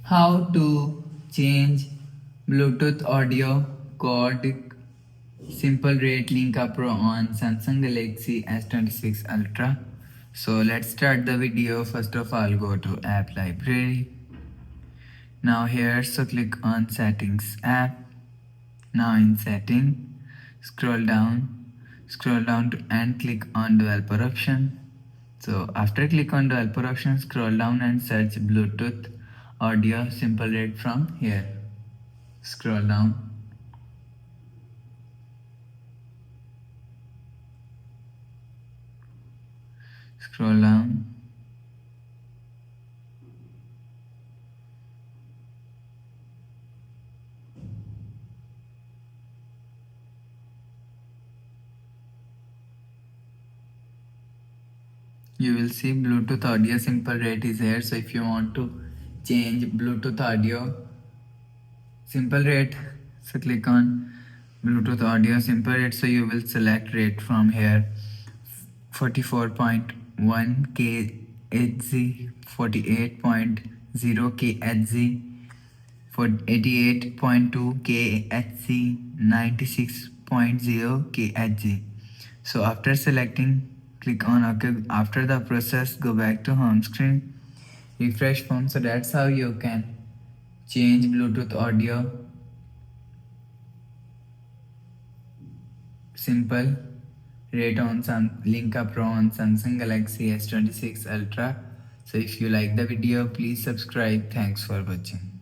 How to change Bluetooth audio codec simple rate link up Pro on Samsung Galaxy S26 Ultra. So let's start the video. First of all, go to app library. Now here, so click on settings app. Now in setting, scroll down to and click on developer option. So after click on developer option, scroll down and search Bluetooth audio simple rate from here. Scroll down. Scroll down. You will see Bluetooth audio simple rate is here. So if you want to change Bluetooth audio simple rate, so click on Bluetooth audio simple rate. So you will select rate from here: 44.1 kHz, 48.0 kHz, for 88.2 kHz, 96.0 kHz. So after selecting, click on OK. After the process, go back to home screen, refresh phone. So that's how you can change Bluetooth audio simple rate on link up Pro on Samsung Galaxy S26 Ultra. So if you like the video, please subscribe. Thanks for watching.